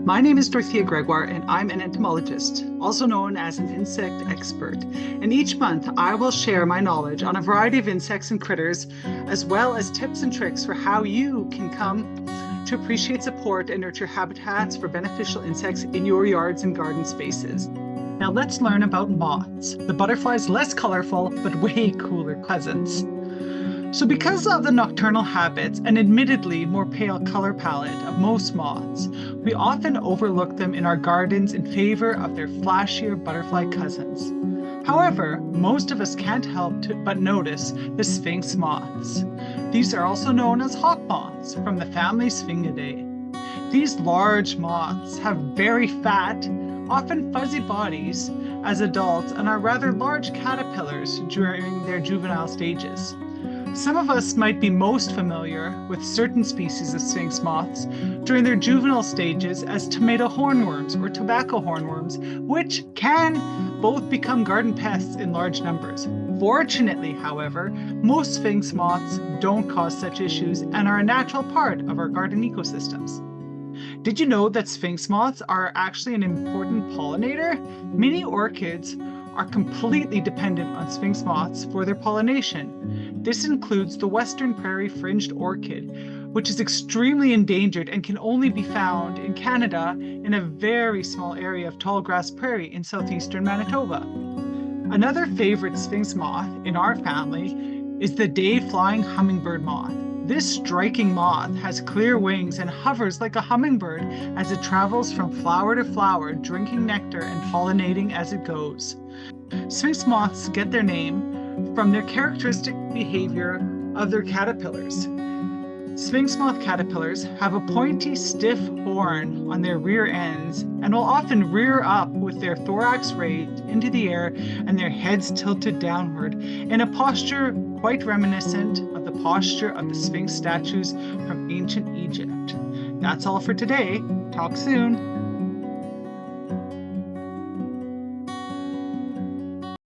My name is Dorothea Gregoire, and I'm an entomologist, also known as an insect expert. And each month, I will share my knowledge on a variety of insects and critters, as well as tips and tricks for how you can come to appreciate, support, and nurture habitats for beneficial insects in your yards and garden spaces. Now let's learn about moths, the butterfly's less colorful but way cooler cousins. So because of the nocturnal habits and admittedly more pale color palette of most moths, we often overlook them in our gardens in favor of their flashier butterfly cousins. However, most of us can't help but notice the sphinx moths. These are also known as hawk moths from the family Sphingidae. These large moths have very fat, often fuzzy bodies as adults and are rather large caterpillars during their juvenile stages. Some of us might be most familiar with certain species of sphinx moths during their juvenile stages as tomato hornworms or tobacco hornworms, which can both become garden pests in large numbers. Fortunately, however, most sphinx moths don't cause such issues and are a natural part of our garden ecosystems. Did you know that sphinx moths are actually an important pollinator? Many orchids are completely dependent on sphinx moths for their pollination. This includes the western prairie fringed orchid, which is extremely endangered and can only be found in Canada in a very small area of tall grass prairie in southeastern Manitoba. Another favorite sphinx moth in our family is the day-flying hummingbird moth. This striking moth has clear wings and hovers like a hummingbird as it travels from flower to flower, drinking nectar and pollinating as it goes. Sphinx moths get their name from their characteristic behavior of their caterpillars. Sphinx moth caterpillars have a pointy, stiff horn on their rear ends and will often rear up with their thorax raised into the air and their heads tilted downward in a posture quite reminiscent of the posture of the Sphinx statues from ancient Egypt. That's all for today. Talk soon.